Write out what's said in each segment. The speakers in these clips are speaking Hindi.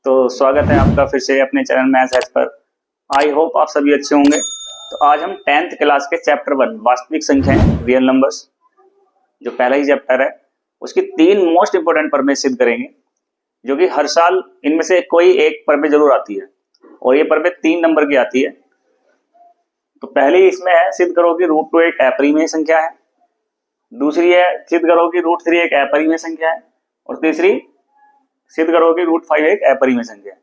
तो स्वागत है आपका फिर से अपने channel maths as per. I hope आप सभी अच्छे होंगे। तो आज हम 10th क्लास के चैप्टर 1 वास्तविक संख्याएं रियल नंबर्स, जो पहला ही चैप्टर है, उसकी 3 मोस्ट इंपोर्टेंट प्रमेय सिद्ध करेंगे, जो कि हर साल इनमें से कोई एक प्रमेय जरूर आती है और ये प्रमेय 3 नंबर की आती है। तो पहली इसमें है सिद्ध करो कि √2 एक अपरिमेय संख्या है, दूसरी है सिद्ध करो कि √3 एक अपरिमेय संख्या है, और तीसरी सिद्ध करो कि √5 एक अपरिमेय संख्या है।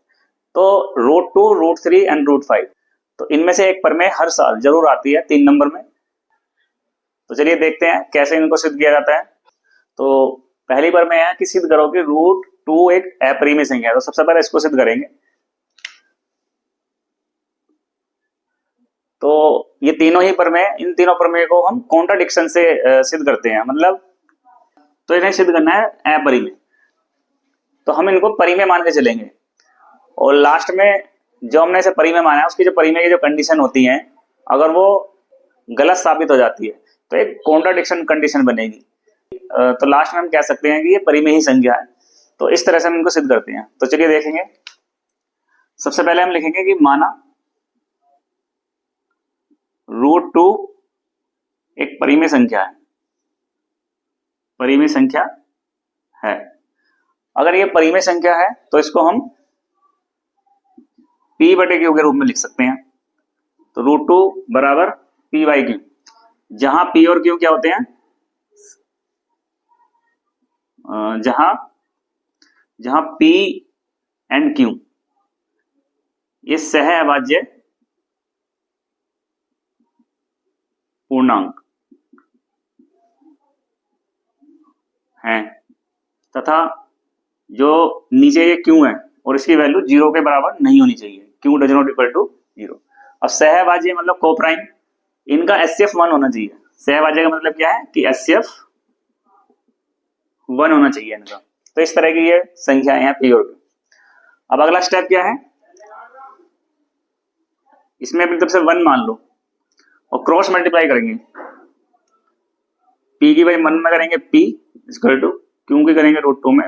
तो √2, √3 एंड √5, तो इनमें से एक प्रमेय हर साल जरूर आती है 3 नंबर में। तो चलिए देखते हैं कैसे इनको सिद्ध किया जाता है। तो पहली प्रमेय है कि सिद्ध करो कि √2 एक अपरिमेय संख्या है। तो सबसे पहले इसको सिद्ध करेंगे। तो ये तीनों ही प्रमेय, इन तीनों प्रमेय को हम कॉन्ट्राडिक्शन से सिद्ध करते हैं, मतलब तो इन्हें सिद्ध करना है अपरिमेय, तो हम इनको परिमेय मान के चलेंगे। और लास्ट में जो हमने इसे परिमेय माना है, उसकी जो परिमेय की जो कंडीशन होती है, अगर वो गलत साबित हो जाती है तो एक कॉन्ट्राडिक्शन कंडीशन बनेगी। तो लास्ट में हम कह सकते हैं कि ये परिमेय ही संख्या है। तो इस तरह से हम इनको सिद्ध करते हैं। तो चलिए देखेंगे। सबसे पहले हम लिखेंगे कि माना √2 एक परिमेय संख्या है, परिमेय संख्या है। अगर ये परिमेय संख्या है तो इसको हम P/Q के रूप में लिख सकते हैं। तो √2 बराबर P/Q, जहां P और Q क्या होते हैं, जहां P एंड Q ये सहअभाज्य पूर्णांक हैं, तथा जो नीचे ये Q है और इसकी वैल्यू 0 के बराबर नहीं होनी चाहिए, Q does not equal to 0। अब सहअभाज्य मतलब कोप्राइम, इनका HCF 1 होना चाहिए। सहअभाज्य का मतलब क्या है कि HCF 1 होना चाहिए इनका। तो इस तरह की ये संख्याएं हैं P और Q। अब अगला स्टेप क्या है, इसमें अपनी तरफ से 1 मान लो और क्रॉस मल्टीप्लाई करेंगे। P की वैल्यू 1 में करेंगे P इक्वल टू Q की करेंगे √2 में,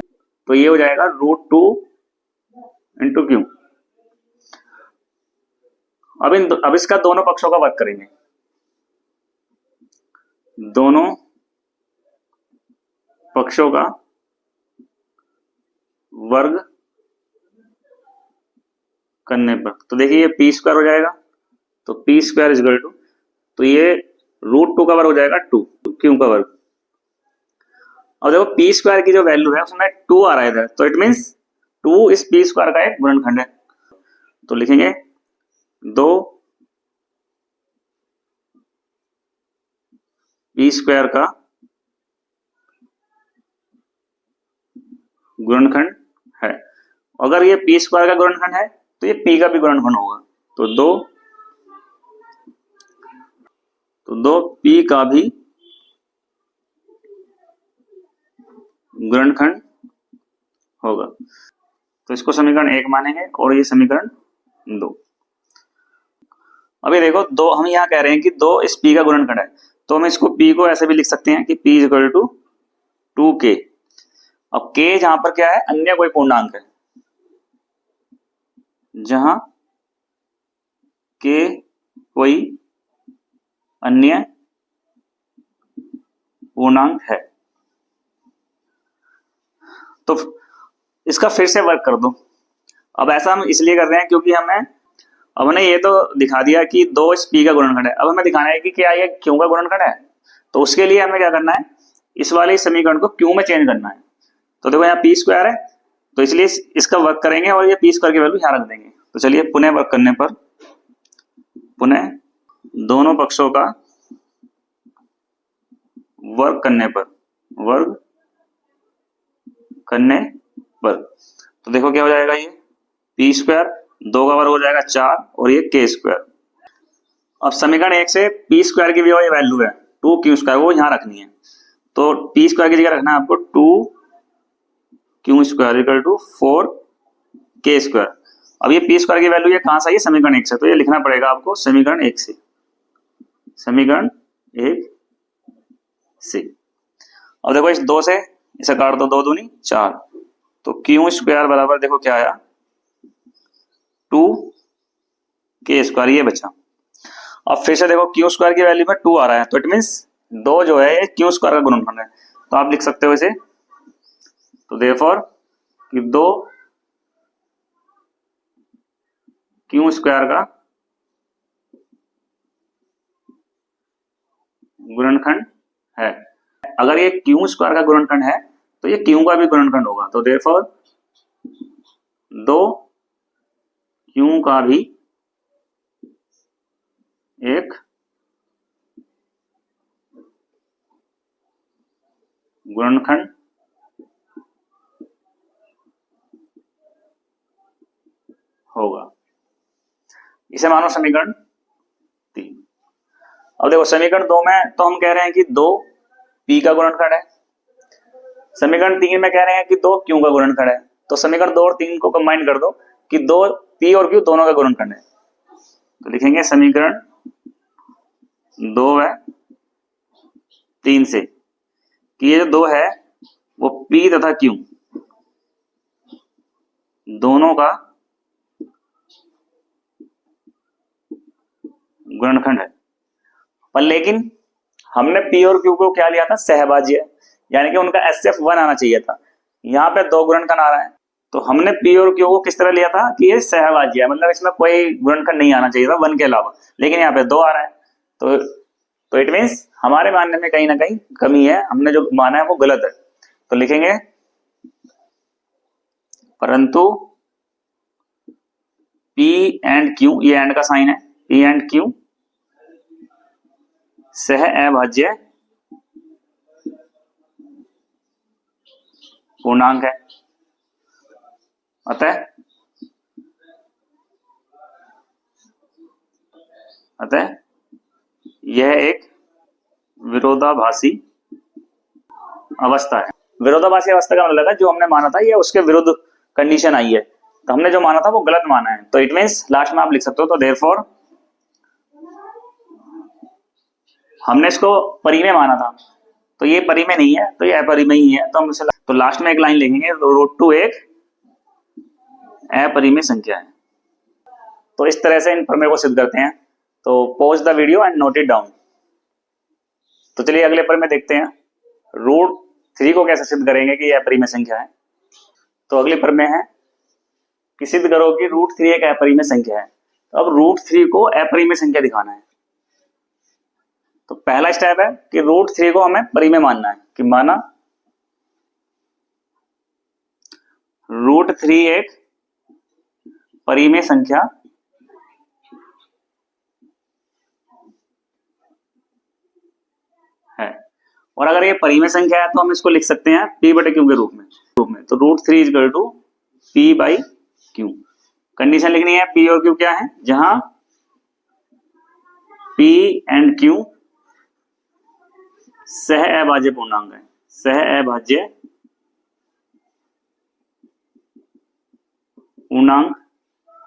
तो ये हो जाएगा √2 इंटू Q। अब इसका दोनों पक्षों का वर्ग करेंगे, दोनों पक्षों का वर्ग करने पर तो देखिए ये P² हो जाएगा, तो P² इक्वल टू, तो ये √2 का वर्ग हो जाएगा 2, Q का वर्ग। अब देखो P² की जो वैल्यू है उसमें 2 आ रहा है इधर, तो इट मींस 2 इस P² का एक गुणनखंड है। तो लिखेंगे 2 P² का गुणनखंड है। अगर ये P² का गुणनखंड है तो ये P का भी गुणनखंड होगा। तो 2 P का भी गुणनखंड होगा। तो इसको समीकरण 1 मानेंगे और ये समीकरण 2। अभी देखो, दो हम यहाँ कह रहे हैं कि 2 इस P का गुणनखंड है, तो हम इसको P को ऐसे भी लिख सकते हैं कि P इक्वल टू 2K। अब K जहां पर क्या है, अन्य कोई पूर्णांक है, जहां K कोई अन्य पूर्णांक है। तो इसका फिर से वर्क कर दो। अब ऐसा हम इसलिए कर रहे हैं क्योंकि हमने ये तो दिखा दिया कि 2 इस P का गुणनखंड है। अब हमें दिखाना है कि क्या ये Q का गुणनखंड है। तो उसके लिए हमें क्या करना है, इस वाले समीकरण को Q में चेंज करना है। तो देखो यहाँ P² है, तो इसलिए इसका वर्क करेंगे और ये P² की वैल्यू यहाँ रख देंगे। तो चलिए पुनः वर्क करने पर, पुनः दोनों पक्षों का वर्ग करने पर तो देखो क्या हो जाएगा, ये P², 2 का वर्ग हो जाएगा 4 और ये K²। अब समीकरण 1 से P² की भी वैल्यू है 2Q², वो यहाँ रखनी है। तो P² की जगह रखना है आपको 2Q² इक्वल टू 4K²। अब ये P² की वैल्यू ये कहां से आई है, समीकरण 1 से, तो ये लिखना पड़ेगा आपको समीकरण 1 से, समीकरण 1 से। अब देखो इस 2 से इसे काट दो, 2 दूनी 4, तो Q² बराबर देखो क्या आया 2k², ये बचा। अब फिर से देखो q² की वैल्यू में 2 आ रहा है, तो इट मीन्स 2 जो है ये q² का गुणनखंड है, तो आप लिख सकते हो इसे, तो देयरफॉर कि 2 q² का गुणनखंड है। अगर ये q² का गुणनखंड है तो ये q का भी गुणनखंड होगा, तो देयरफॉर 2 q का भी एक गुणनखंड होगा। इसे मानो समीकरण 3। अब देखो समीकरण 2 में तो हम कह रहे हैं कि 2 p का गुणनखंड है, समीकरण 3 में कह रहे हैं कि 2 q का गुणनखंड है, तो समीकरण 2 और 3 को कंबाइन कर दो कि 2 p और q दोनों का गुणनखंड है, तो लिखेंगे समीकरण 2 व 3 से कि ये जो 2 है वो p तथा q दोनों का गुणनखंड है। पर लेकिन हमने p और q को क्या लिया था, सहभाज्य, यानी कि उनका HCF 1 आना चाहिए था। यहाँ पे 2 गुणनखंड आ रहा है, तो हमने p और q को किस तरह लिया था कि ये सहभाज्य है, मतलब इसमें कोई गुणनखंड नहीं आना चाहिए था 1 के अलावा, लेकिन यहाँ पे 2 आ रहा है, तो इट मीन्स हमारे मानने में कहीं ना कहीं कमी है, हमने जो माना है वो गलत है, तो लिखेंगे परंतु p एंड q, ये एंड का साइन है, p एंड q सह अभाज्य पूर्णांक है, अतः यह एक विरोधाभासी अवस्था है। विरोधाभासी अवस्था का मतलब है जो हमने माना था ये उसके विरुद्ध कंडीशन आई है, तो हमने जो माना था वो गलत माना है, तो इट मीन्स लास्ट में आप लिख सकते हो, तो देयरफॉर हमने इसको परिमेय माना था, तो ये परिमेय नहीं है, तो ये अपरिमेय ही है, तो हम इसे, तो लास्ट में एक लाइन लिखेंगे, √2 एक अपरिमेय संख्या है। तो इस तरह से इन प्रमेय को सिद्ध करते हैं, तो pause the video and note it down. तो चलिए अगले प्रमेय देखते हैं, √3 को कैसे सिद्ध करेंगे कि यह अपरिमेय संख्या है। तो अगली प्रमेय है कि सिद्ध करो कि √3 एक अपरिमेय संख्या है। तो अब √3 को अपरिमेय संख्या दिखाना है, तो पहला स्टेप है कि √3 को हमें परिमेय मानना है, कि माना √3 एक परिमेय संख्या है, और अगर ये परिमेय संख्या है तो हम इसको लिख सकते हैं p/q के रूप में, तो √3 इक्वल टू p/q। कंडीशन लिखनी है p और q क्या है, जहां p एंड q सह अभाज्य पूर्णांक है, सह अभाज्य पूर्णांक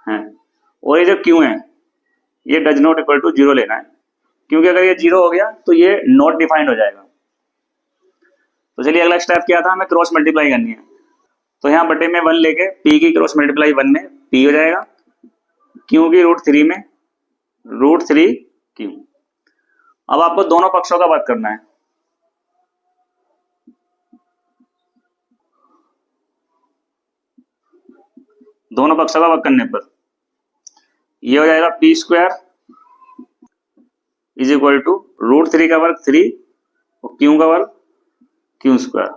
है, और ये जो q है ये डज नॉट इक्वल टू 0 लेना है, क्योंकि अगर ये 0 हो गया तो ये नॉट डिफाइंड हो जाएगा। तो चलिए अगला स्टेप क्या था, हमें क्रॉस मल्टीप्लाई करनी है, तो यहाँ बटे में 1 लेके p की क्रॉस मल्टीप्लाई 1 में p हो जाएगा, q की √3 में √3q। अब आपको दोनों पक्षों का वर्ग करना है, दोनों पक्षों का वर्ग करने पर ये हो जाएगा p² इज इक्वल टू √3 का वर्ग 3 और q का वर्ग q²।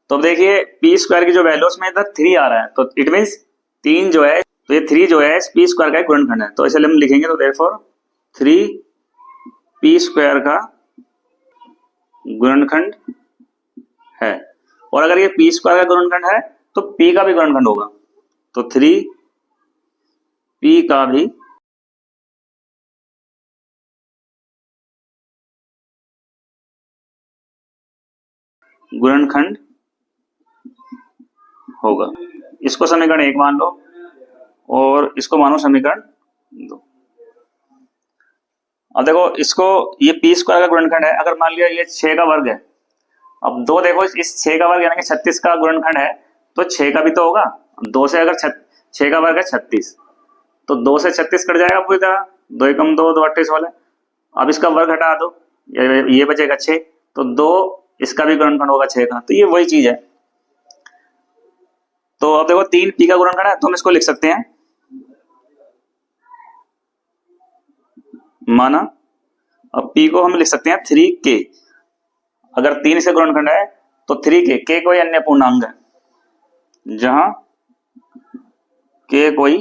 तो अब देखिए p² की जो वैल्यू उसमें इधर 3 आ रहा है, तो इट मीन्स 3 जो है, तो ये 3 जो है p² का एक गुणनखंड है, तो इसे हम लिखेंगे, तो देयरफॉर 3p² का गुणनखंड है, और अगर ये p² का गुणनखंड है तो p का भी गुणनखंड होगा, तो 3p का भी गुणनखंड होगा। इसको समीकरण 1 मान लो और इसको मानो समीकरण 2। अब देखो इसको, ये p² का गुणनखंड है, अगर मान लिया ये 6 का वर्ग है, अब 2 देखो इस 6 का वर्ग यानी कि 36 का गुणनखंड है, तो 6 का भी तो होगा, 2 से अगर 6 का वर्ग है 36, तो 2 से 36 कट जाएगा पूरी तरह, 2 एकम 2, 2 28 वाला। अब इसका वर्ग हटा दो, ये बचेगा 6, तो 2 इसका भी गुणनखंड होगा 6 का, तो ये वही चीज है। तो अब देखो 3 पी का गुणनखंड है, तो हम इसको लिख सकते हैं माना, अब पी को हम लिख सकते हैं 3k। अगर 3 इसका गुणनखंड है तो 3k, k कोई अन्य पूर्णांक है, जहां k कोई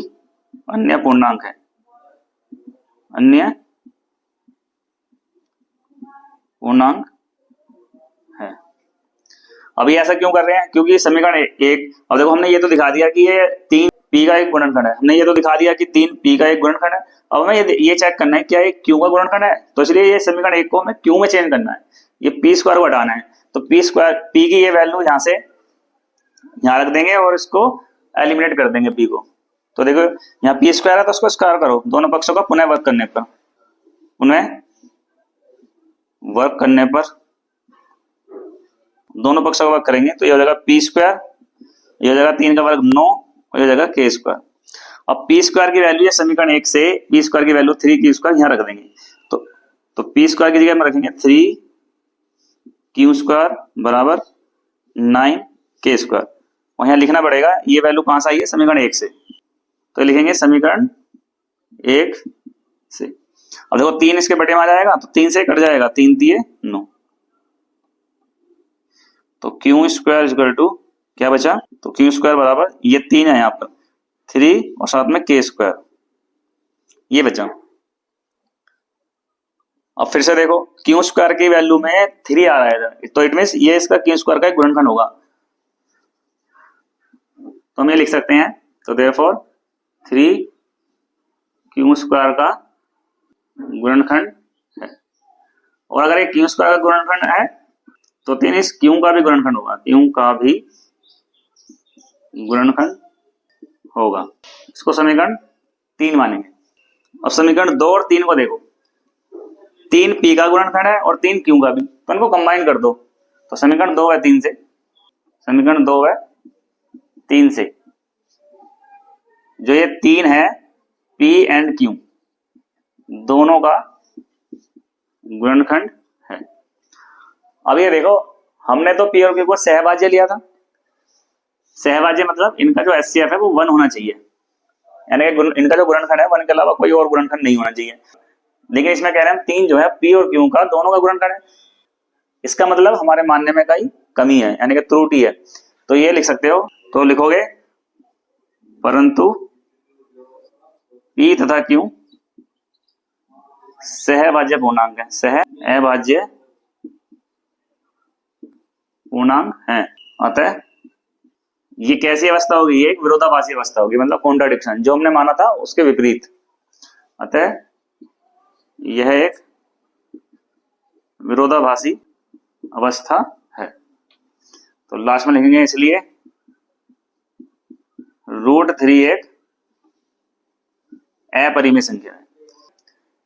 अन्य पूर्णांक है, अन्य पूर्णांक है। अभी ऐसा क्यों कर रहे हैं, क्योंकि समीकरण एक, अब देखो हमने ये तो दिखा दिया कि ये 3 पी का एक गुणनखंड है, हमने ये तो दिखा दिया कि 3 पी का एक गुणनखंड है। अब हमें ये चेक करना है क्या ये क्यू का गुणनखंड है, तो इसलिए ये समीकरण एक को हमें क्यू में चेंज करना है, ये पी स्क्वायर को हटाना है। तो पी स्क्वायर, पी की ये वैल्यू यहां से यहां रख देंगे और इसको एलिमिनेट कर देंगे पी को। तो देखो यहाँ पी स्क्वायर है तो उसको स्क्वायर करो, दोनों पक्षों का पुनः वर्ग करने पर, पुनः वर्ग करने पर दोनों पक्षों का वर्ग करेंगे तो ये हो जाएगा पी स्क्वायर, ये हो जाएगा 3 का वर्ग 9, और ये हो जाएगा के स्क्वायर। अब पी स्क्वायर की वैल्यू है समीकरण 1 से, पी स्क्वायर की वैल्यू 3 क्यू स्क्वायर यहाँ रख देंगे, तो पी स्क्वायर की जगह में रखेंगे 3 क्यू स्क्वायर बराबर 9 के स्क्वायर, और यहाँ लिखना पड़ेगा ये वैल्यू कहां से आई है, समीकरण 1 से, तो लिखेंगे समीकरण 1 से। अब देखो 3 इसके बटे में आ जाएगा तो 3 से कट जाएगा, 3 दिए 9, तो क्यू स्क्वायर इक्वल टू क्या बचा, तो क्यू स्क्वायर बराबर ये 3 है यहाँ पर 3 और साथ में के स्क्वायर, ये बचा। अब फिर से देखो क्यू स्क्वायर की वैल्यू में 3 आ रहा है, तो इट मींस ये इसका क्यू स्क्वायर का एक गुणनखंड होगा, तो हम ये लिख सकते हैं, तो देयरफॉर 3 क्यू स्क्वायर का गुणनखंड है। और अगर ये क्यू स्क्वायर का गुणनखंड है तो 3 इस क्यू का भी गुणनखंड होगा, क्यू का भी गुणनखंड होगा। इसको समीकरण 3 मानेंगे। अब समीकरण 2 और 3 को देखो, 3 पी का गुणनखंड है और 3 क्यू का भी, तो इनको कंबाइन कर दो, तो समीकरण 2 है 3 से, समीकरण 2 है 3 से, जो ये 3 है पी एंड क्यू दोनों का गुणनखंड है। अब ये देखो हमने तो पी और क्यू को सहभाज्य लिया था, सहभाज्य मतलब इनका जो एचसीएफ है वो 1 होना चाहिए, यानी इनका जो गुणनखंड है 1 के अलावा कोई और गुणनखंड नहीं होना चाहिए। लेकिन इसमें कह रहे हैं 3 जो है पी और क्यू का दोनों का गुणनखंड है, इसका मतलब हमारे मानने में कहीं कमी है, यानी कि त्रुटि है। तो ये लिख सकते हो, तो लिखोगे परंतु पी तथा क्यू सहभाज्य पूर्णांक है, सहअभाज्य पूर्णांक है। अतः ये कैसी अवस्था होगी, ये एक विरोधाभासी अवस्था होगी, मतलब कॉन्ट्राडिक्शन, जो हमने माना था उसके विपरीत। अतः यह एक विरोधाभासी अवस्था है। तो लास्ट में लिखेंगे इसलिए √3 एक अपरिमेय संख्या है।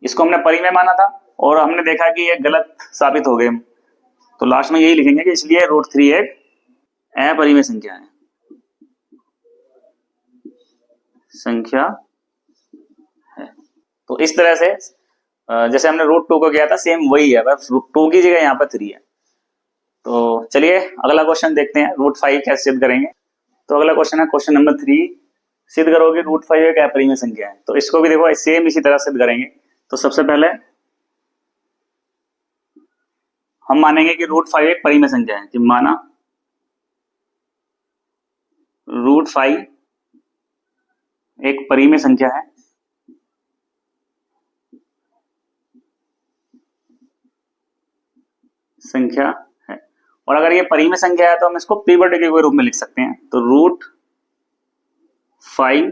इसको हमने परिमेय माना था और हमने देखा कि ये गलत साबित हो गए, तो लास्ट में यही लिखेंगे कि इसलिए √3 एक अपरिमेय संख्या है, संख्या है। तो इस तरह से जैसे हमने √2 को किया था सेम वही है, बस √2 की जगह यहाँ पर 3 है। तो चलिए अगला क्वेश्चन देखते हैं, √5 कैसे सिद्ध करेंगे। तो अगला क्वेश्चन है क्वेश्चन नंबर 3, सिद्ध करोगे √5 एक अपरिमेय संख्या है। तो इसको भी देखो सेम इसी तरह सिद्ध करेंगे। तो सबसे पहले हम मानेंगे कि √5 एक परिमेय संख्या है, कि माना √5 एक परिमेय संख्या है, है। और अगर ये परिमेय संख्या है तो हम इसको p/q के रूप में लिख सकते हैं। तो √5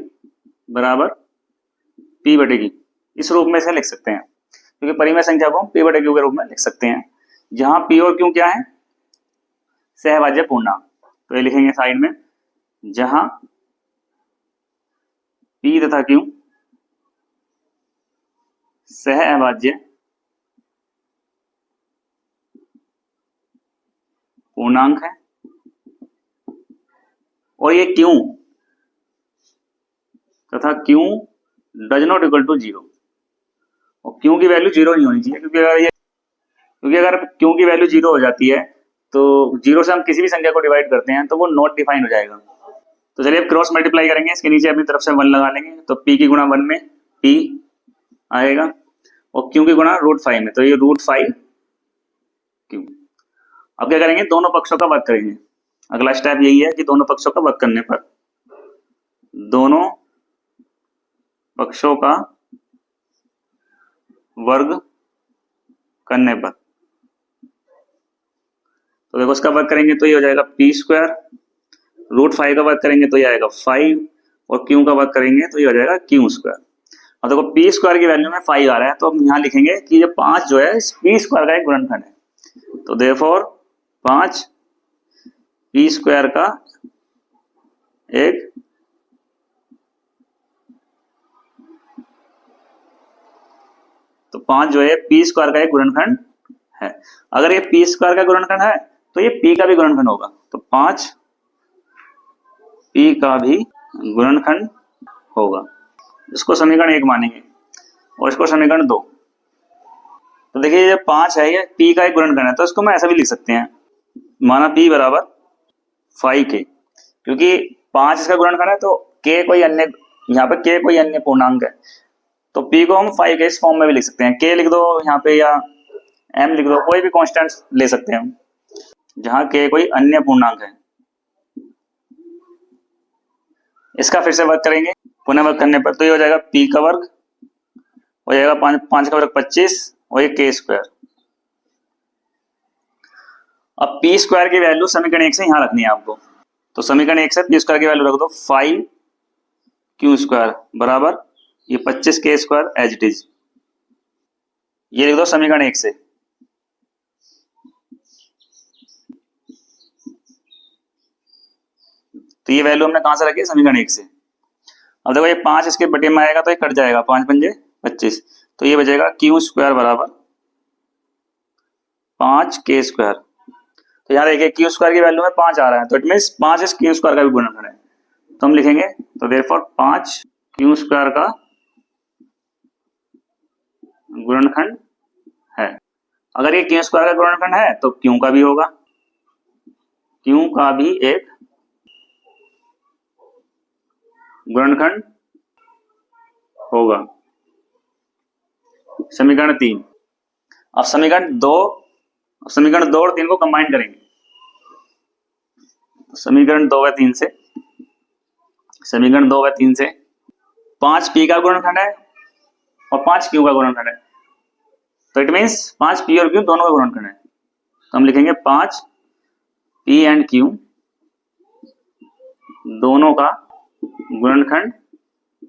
बराबर p/q इस रूप में से लिख सकते हैं, क्योंकि परिमेय संख्या को हम p/q के रूप में लिख सकते हैं, जहां p और q क्या है, सहभाज्य पूर्णांक। तो ये लिखेंगे साइड में, जहां p तथा q सहअभाज्य पूर्णांक है, और ये क्यों, तथा Q does not equal to 0। और Q की वैल्यू 0 नहीं होनी चाहिए, क्योंकि अगर Q की वैल्यू 0 हो जाती है तो 0 से हम किसी भी संख्या को डिवाइड करते हैं तो वो नॉट डिफाइन हो जाएगा। तो चलिए अब क्रॉस मल्टीप्लाई करेंगे, इसके नीचे अपनी तरफ से 1 लगा लेंगे, तो P की गुणा 1 में P आएगा और Q की गुणा √5 में, तो ये √5 Q। अब क्या करेंगे, दोनों पक्षों का वर्ग करेंगे। अगला स्टेप यही है कि दोनों पक्षों का वर्ग करने पर, दोनों पक्षों का वर्ग करने पर, तो देखो इसका वर्ग करेंगे तो ये हो जाएगा p², √5 का वर्ग करेंगे तो ये आएगा 5 और Q का वर्ग करेंगे तो ये हो जाएगा Q²। और देखो p² की वैल्यू में 5 आ रहा है, तो हम यहाँ लिखेंगे कि ये 5 जो है p² का एक गुणनखंड है। तो देयरफॉर 5 p² का एक तो 5 जो है p² का एक गुणनखंड है। अगर ये p² का गुणनखंड है तो ये p का भी गुणनखंड होगा, तो 5 p का भी गुणनखंड होगा। इसको समीकरण 1 मानेंगे और इसको समीकरण 2। तो देखिए ये 5 है, ये p का एक गुणनखंड है, तो इसको मैं ऐसा भी लिख सकते हैं, माना p बराबर 5k, क्योंकि 5 इसका गुणनखंड है तो k कोई अन्य, यहाँ पे k कोई अन्य पूर्णांक है, तो p को हम 5k इस फॉर्म में भी लिख सकते हैं। k लिख दो यहाँ पे या m लिख दो, कोई भी कांस्टेंट ले सकते हैं हम, जहां k कोई अन्य पूर्णांक है। इसका फिर से वर्ग करेंगे, पुनः वर्ग करने पर तो ये हो जाएगा p का वर्ग हो जाएगा 5 का वर्ग 25 और ये k²। अब p² की वैल्यू समीकरण 1 से यहाँ रखनी है आपको, तो समीकरण 1 से p² की वैल्यू रख दो 5q² बराबर ये 25k² एज इट इज, ये लिख दो समीकरण 1 से। तो ये वैल्यू हमने कहां से रखी है, समीकरण 1 से। अब देखो ये 5 इसके बटे में आएगा तो ये कट जाएगा, 5 पंजे 25, तो ये बचेगा q² बराबर 5k²। तो यहाँ देखिए q² की वैल्यू में 5 आ रहा है, तो इट मींस 5 इस q² का भी गुणनखंड है, तो हम लिखेंगे तो देयरफॉर 5 q² का गुणनखंड है। अगर ये q² का गुणनखंड है तो q का भी होगा, q का भी एक गुणनखंड होगा। समीकरण 3। अब समीकरण 2 और 3 को कंबाइन करेंगे, समीकरण 2 व 3 से, समीकरण 2 व 3 से 5 p का गुणनखंड है और 5 q का गुणनखंड है, तो इट मींस 5 p और q दोनों का गुणनखंड है, तो हम लिखेंगे 5 p एंड q दोनों का गुणनखंड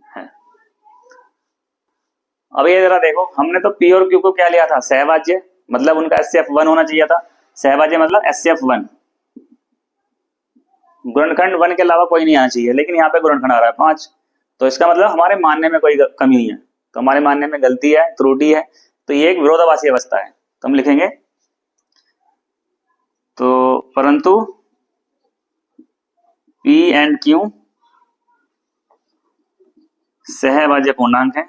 है। अब ये जरा देखो, हमने तो p और q को क्या लिया था, सहभाज्य, मतलब उनका HCF 1 होना चाहिए था। सहभाज्य मतलब HCF 1, गुणनखंड 1 के अलावा कोई नहीं आना चाहिए, लेकिन यहाँ पे गुणनखंड आ रहा है 5, तो इसका मतलब हमारे मानने में कोई कमी हुई है, तो हमारे मानने में गलती है, त्रुटि है, तो ये एक विरोधाभासी अवस्था है। तो हम लिखेंगे तो परंतु p एंड q सहभाज्य पूर्णांक है,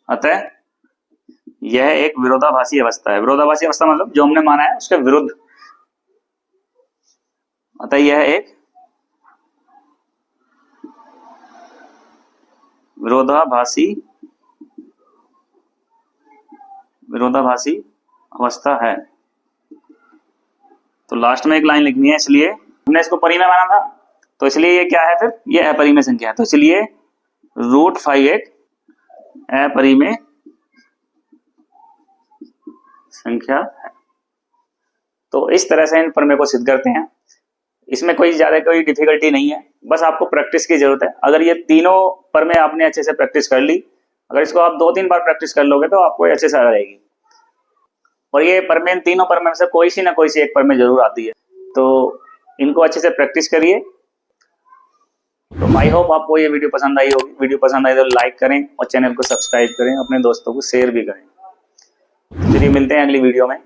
अतः यह एक विरोधाभासी अवस्था है। विरोधाभासी अवस्था मतलब जो हमने माना है उसके विरुद्ध, अतः यह एक विरोधाभासी अवस्था है। तो लास्ट में एक लाइन लिखनी है, इसलिए हमने इसको परिमेय माना था, तो इसलिए ये क्या है, फिर ये अपरिमेय संख्या है, तो इसलिए √5 एक अपरिमेय संख्या है। तो इस तरह से इन प्रमेय को सिद्ध करते हैं, इसमें कोई ज्यादा कोई डिफिकल्टी नहीं है, बस आपको प्रैक्टिस की जरूरत है। अगर ये तीनों प्रमेय आपने अच्छे से प्रैक्टिस कर ली, अगर इसको आप 2-3 बार प्रैक्टिस कर लोगे तो आपको अच्छे से आ जाएगी। और ये प्रमेय, तीनों प्रमेय से कोई सी ना कोई सी एक प्रमेय जरूर आती है, तो इनको अच्छे से प्रैक्टिस करिए। तो आई होप आपको ये वीडियो पसंद आई होगी। वीडियो पसंद आई तो लाइक करें और चैनल को सब्सक्राइब करें, अपने दोस्तों को शेयर भी करें। चलिए मिलते हैं अगली वीडियो में।